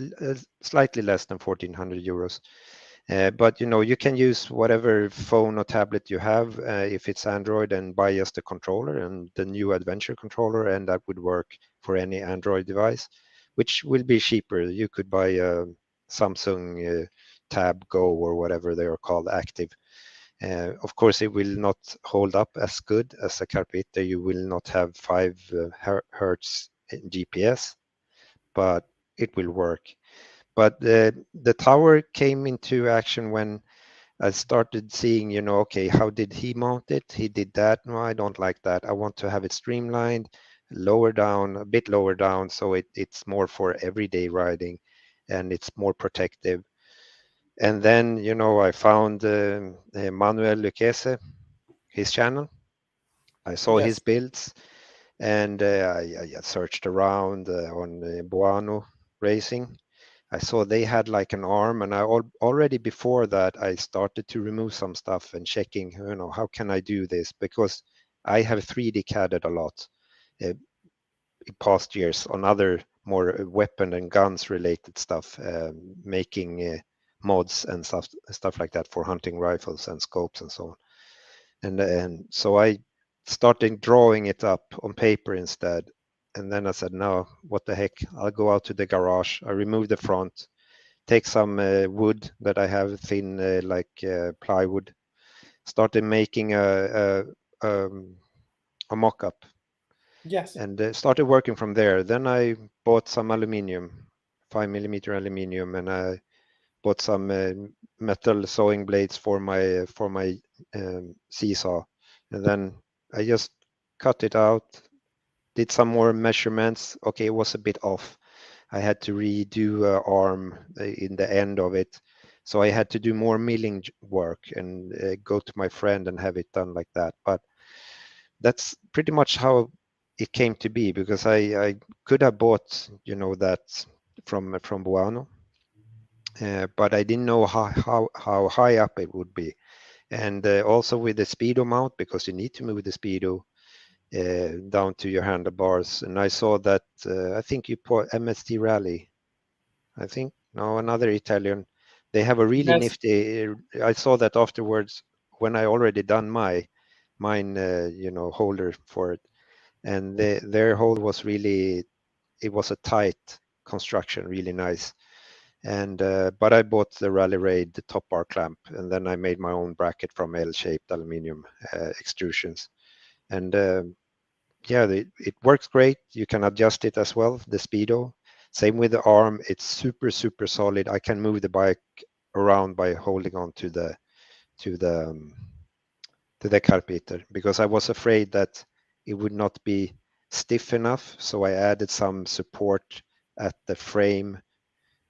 slightly less than 1,400 euros. But you can use whatever phone or tablet you have, if it's Android, and buy just the controller and the new Adventure controller, and that would work for any Android device, which will be cheaper. You could buy a Samsung Tab Go or whatever they are called, Active. Of course, it will not hold up as good as a Carpeta. You will not have 5 hertz GPS, but it will work. But the tower came into action when I started seeing, okay, how did he mount it? He did that. No, I don't like that. I want to have it streamlined, lower down, a bit lower down, so it's more for everyday riding and it's more protective. And then, I found Manuel Lucchese, his channel. I saw his Yes. builds, and I searched around on Buano Racing. I saw they had like an arm, and already before that I started to remove some stuff and checking, how can I do this? Because I have 3D CAD'd a lot uh, in past years on other more weapon and guns related stuff, making mods and stuff like that for hunting rifles and scopes and so on. And so I started drawing it up on paper instead. And then I said, no, what the heck? I'll go out to the garage. I removed the front, take some wood that I have, thin like plywood, started making a mock-up, Yes. and started working from there. Then I bought some aluminium, 5 millimeter aluminium, and I bought some metal sewing blades for my seesaw, and then I just cut it out, did some more measurements. Okay, it was a bit off. I had to redo arm in the end of it. So I had to do more milling work and go to my friend and have it done like that. But that's pretty much how it came to be, because I could have bought, that from Buano, but I didn't know how high up it would be. And also with the speedo mount, because you need to move the speedo down to your handlebars. And I saw that, I think you put MST Rally, I think, no, another Italian. They have a really Yes. nifty. I saw that afterwards when I already done mine, holder for it, and their hold was really, it was a tight construction, really nice. And but I bought the Rally Raid the top bar clamp, and then I made my own bracket from L-shaped aluminum extrusions, and yeah, it works great. You can adjust it as well, the speedo. Same with the arm. It's super, super solid. I can move the bike around by holding on to the to the carpeter, because I was afraid that it would not be stiff enough. So I added some support at the frame,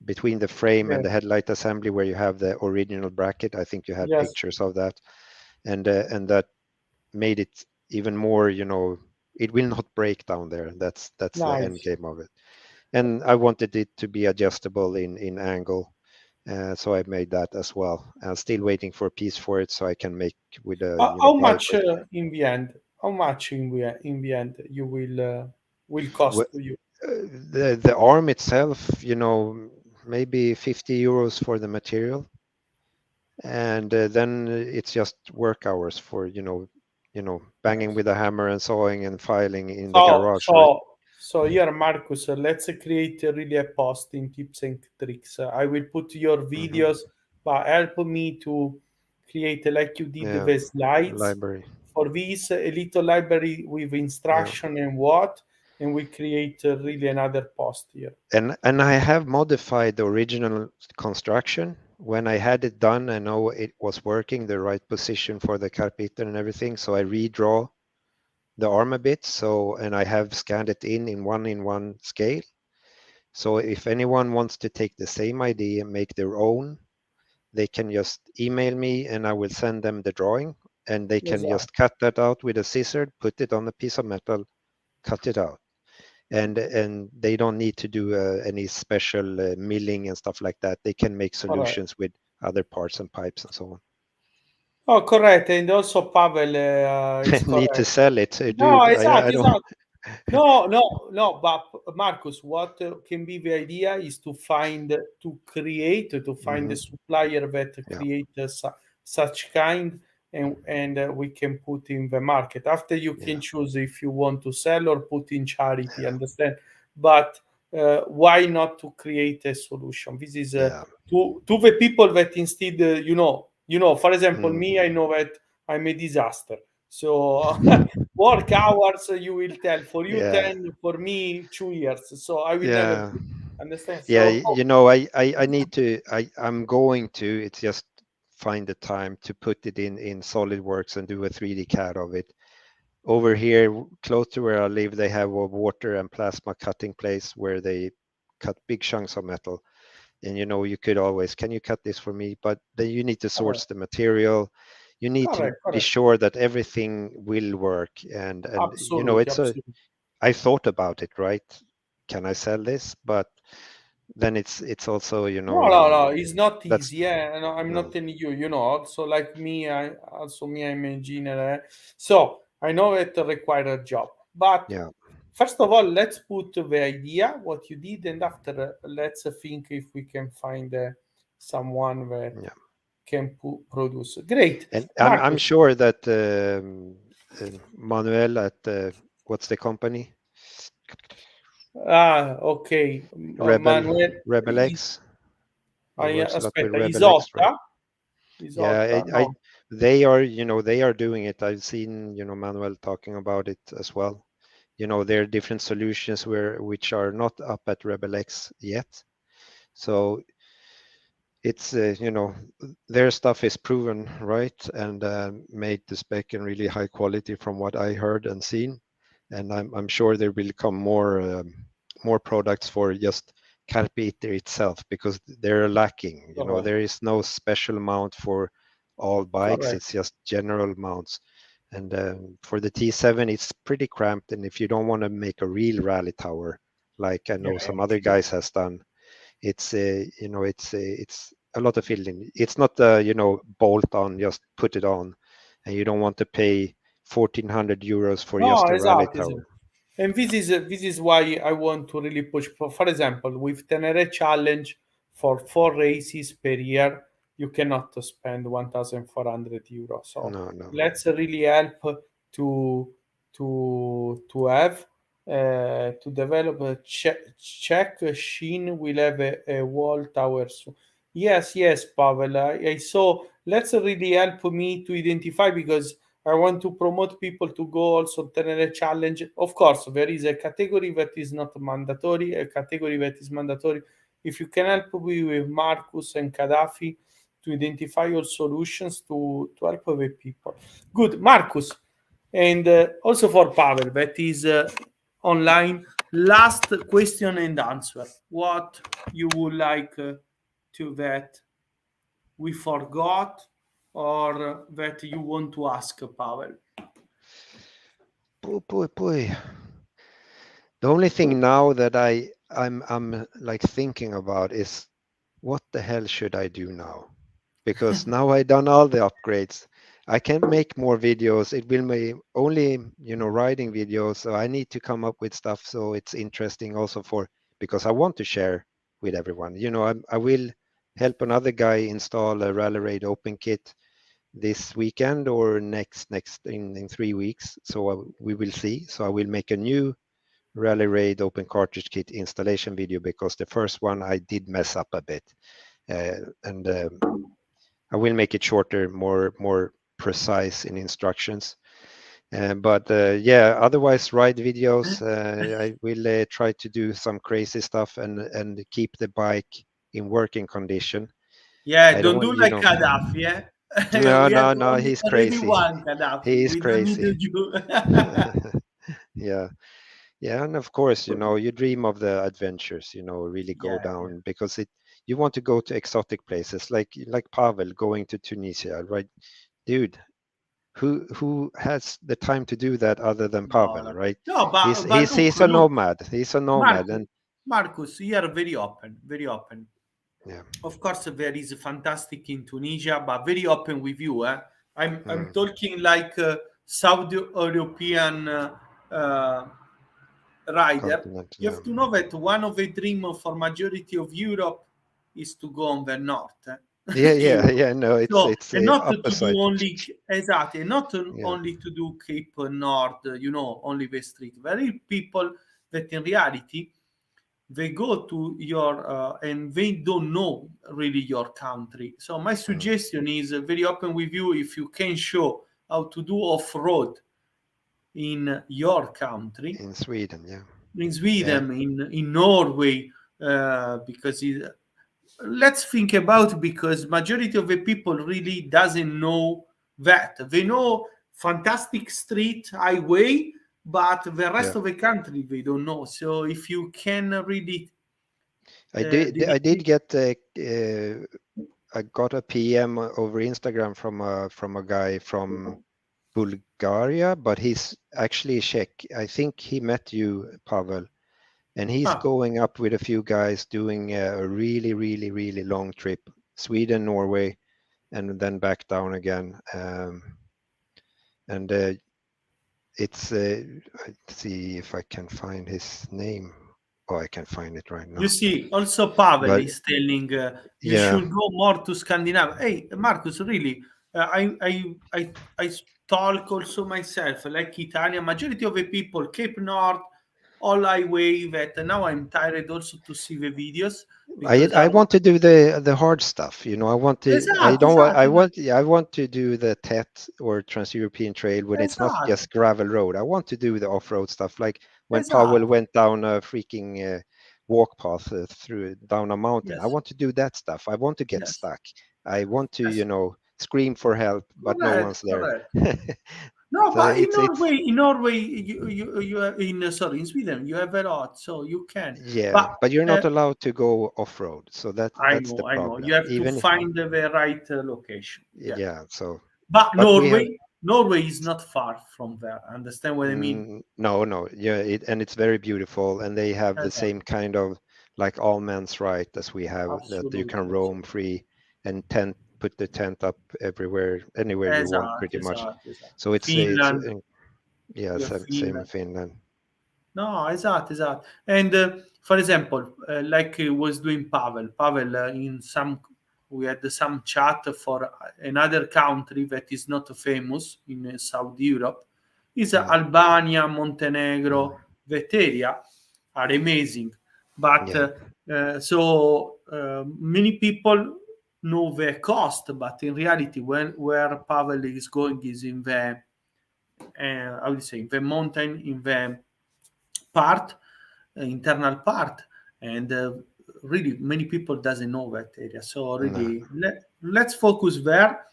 between the frame and Yes. the headlight assembly, where you have the original bracket. I think you had Yes. pictures of that, and that made it even more, it will not break down there. That's the end Nice. game of it. And I wanted it to be adjustable in angle, so I made that as well. I'm still waiting for a piece for it so I can make with a How bike much with. in the end? How much in the end you will cost Wh- to you? the arm itself, maybe 50 euros for the material, and then it's just work hours for, banging Nice. with a hammer and sawing and filing in the So, garage, right? so, so here, Marcus, let's create really a post in tips and tricks. I will put your Hmm. videos, but help me to create like you did Yeah, the slides. library. For this, a little library with Yeah. instruction and what. and we create really another post here. And I have modified the original construction. When I had it done, I know it was working, the right position for the carpenter and everything. So I redraw the arm a bit. So, and I have scanned it in one scale. So if anyone wants to take the same idea and make their own, they can just email me and I will send them the drawing, and they can Esatto. just cut that out with a scissor, put it on a piece of metal, cut it out. And they don't need to do any special milling and stuff like that. They can make Correct. solutions with other parts and pipes and so Oh, correct. And also Pavel is on. Need to correct. sell it, No, dude. I esatto, don't. esatto. No, no, no, but Marcus, what can be the idea is to find, to find Hmm. a supplier that Yeah, create such kind, and we can put in the market. After you yeah, can choose if you want to sell or put in charity, understand? But why not to create a solution? This is yeah. to the people that instead, for example, Mm. me, I know that I'm a disaster. So work hours, you will tell for you Yeah, 10, for me 2 years. So I will never yeah. do. Understand? Yeah, So I need to, I'm going to, it's just find the time to put it in SolidWorks and do a 3D CAD of it. Over here, close to where I live, they have a water and plasma cutting place where they cut big chunks of metal. And you could always, can you cut this for me? But then you need to correct, source the material. You need to correct, be correct. sure that everything will work. And Absolutely, it's a, absolutely. I thought about it, right? Can I sell this? But then it's also, No, no, no, it's not that's easy. Yeah, no, I'm no, not telling you. Also like me, I'm an engineer. So I know it require a job. But yeah, first of all, let's put the idea what you did, and after let's think if we can find someone that yeah. can produce. Great, And I'm Marcus. sure that Manuel at what's the company? Ah, ok. Rebel Manuel, Rebel X. He works a lot with aspetta, Rebel X, right? Isotta? Yeah, Isotta? No, they are, they are doing it. I've seen, Manuel talking about it as well. There are different solutions which are not up at Rebel X yet. So it's, their stuff is proven right and made to spec and really high quality from what I heard and seen. And I'm sure there will come more products for just Carpenter itself because they're lacking. correct, There is no special mount for all bikes. correct. It's just general mounts. And for the T7, it's pretty cramped. And if you don't want to make a real rally tower, like I Yeah, know some yeah, other sure. guys has done, it's a lot of filling. It's not bolt on, just put it on, and you don't want to pay 1,400 euros for No, just a rally esatto, esatto. tower. And this is why I want to really push. For example, with Tenere Challenge for 4 races per year, you cannot spend 1,400 euros. So No, no, let's really help to have to develop a check Sheen will have a wall tower soon. Yes, yes, Pavel. I saw. Let's really help me to identify because I want to promote people to go also Tenere Challenge. Of course, there is a category that is not mandatory, a category that is mandatory. If you can help me with Marcus and Gaddafi to identify your solutions to help the people. Good, Marcus. And also for Pavel, that is online. Last question and answer. What you would like to that we forgot or that you want to ask, Pavel? boy, boy, boy. The only thing now that I'm like thinking about is what the hell should I do now? Because now I done all the upgrades. I can make more videos. It will be only, riding videos. So I need to come up with stuff so it's interesting also because I want to share with everyone. I will help another guy install a Rally Raid Open Kit this weekend or next in 3 weeks. So we will see. So I will make a new Rally Raid Open Cartridge Kit installation video because the first one I did mess up a bit. And I will make it shorter, more precise in instructions. But yeah, otherwise ride videos. I will try to do some crazy stuff and keep the bike in working condition. Yeah, I don't don't want, do you like know. Gaddafi, eh? No, We have no, no. only, He's already crazy. one Gaddafi. He is We don't need crazy. to do. Yeah, yeah, and of course, you dream of the adventures. Really go Yeah, yeah. down because you want to go to exotic places like Pavel going to Tunisia, right? Dude, who has the time to do that other than No, Pavel, no, right? no, He's but he's look, he's a look, nomad. He's a nomad, Marcus, and Marcus, you are very open, very open. yeah, Of course, there is a fantastic in Tunisia, but very open with you. Eh? I'm mm, talking like Saudi European uh, rider. continent, You yeah, have to know that one of the dream for majority of Europe is to go on the north, yeah, yeah, Europe. yeah. No, it's So, it's and not to do opposite. only exactly, not Yeah, only to do Cape North, only the street. Very people that in reality they go to your and they don't know really your country. So my mm, suggestion is very open with you if you can show how to do off road in your country, in Sweden, yeah, in yeah, Sweden, in Norway, because let's think about, because majority of the people really doesn't know that. They know fantastic street highway, but the yeah. rest of the country they don't know. So if you can really I did dedicate. get I got a PM over Instagram from a guy from Bulgaria, but he's actually Czech. I think he met you, Pavel, and he's Ah, going up with a few guys doing a really, really, really long trip, Sweden, Norway, and then back down again. And it's let's see if I can find his name. Oh, I can find it right you now. see, also Pavel But is telling you yeah, should go more to Scandinavia. Hey, Marcus, really, I talk also myself like Italian. Majority of the people, Cape North, all highway. That now I'm tired also to see the videos I because I our want to do the hard stuff. I want to. I esatto, don't want. esatto, I esatto, want. Yeah, I want to do the TET or Trans-European Trail when it's not esatto, just gravel road. I want to do the off-road stuff, like when Powell esatto. went down a freaking walk path through down a mountain. I Yes, want to do that stuff. I want to get yes, stuck. I want to, yes. scream for help, but no Correct, one's there. correct. No, So but it's In Norway, you have in sorry, in Sweden, you have a lot, so you can. yeah, But but you're uh, not allowed to go off-road. So that's the I know, you problem. have to Even find the right location. Yeah, yeah, so but but we have. Norway is not far from there. Understand what I mean? No, no, yeah, and it's very beautiful, and they have the Exactly, same kind of like all men's right as we have, that you can absolutely, roam free and put the tent up everywhere, anywhere you want, exactly, pretty much. exactly, exactly. So it's Finland, yeah, you have same in Finland. Finland. No, esatto, esatto. And for example, like he was doing Pavel. Pavel, in some, we had some chat for another country that is not famous in South Europe. Is Mm, Albania, Montenegro, mm, that area are amazing. But yeah, many people know the cost, but in reality, when where Pavel is going is in the, I would say, the mountain, in the part, internal part, and really many people doesn't know that area. So no. really, let's focus there.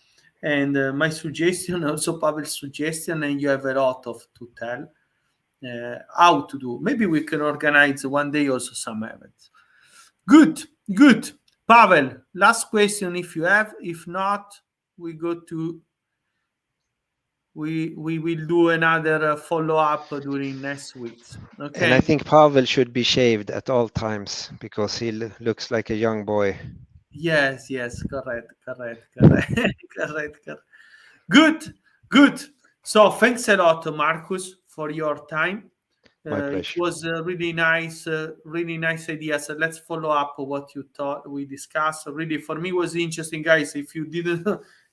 And my suggestion, also Pavel's suggestion, and you have a lot of to tell how to do. Maybe we can organize one day also some events. Good, good. Pavel, last question if you have. If not, we go to we will do another follow up during next weeks. And I Okay. think Pavel should be shaved at all times because he looks like a young boy. Yes, yes, correct, correct, correct, correct, correct. Good, good. So thanks a lot, Marcus, for your time. My It pleasure. was really nice ideas. Let's follow up what you thought we discussed. Really, for me, was interesting, guys. If you didn't,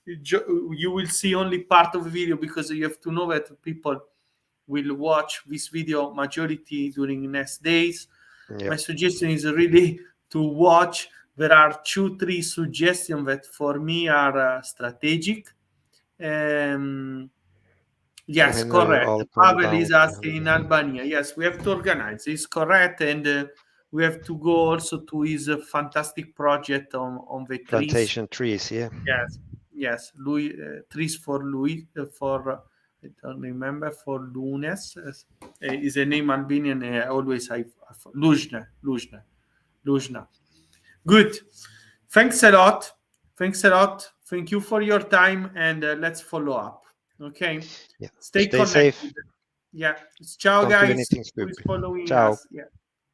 you will see only part of the video because you have to know that people will watch this video majority during next days. Yeah. My suggestion is really to watch. There are two, three suggestions that for me are strategic. Um, Yes, And then correct. I'll come Pavel is down to asking in Albania. Albania. Yes, we have to organize. It's correct, and we have to go also to his fantastic project on the trees. Plantation trees, yeah. Yes, yes. Louis trees for Louis for I don't remember for Lunes is a name Albanian. Always Lujna, Lujna, Lujna. Good. Thanks a lot. Thanks a lot. Thank you for your time, and let's follow up. Okay. Yeah. Stay Stay safe. connected. Yeah. Ciao, Don't do guys. anything Who is stupid. following Ciao. us? Yeah.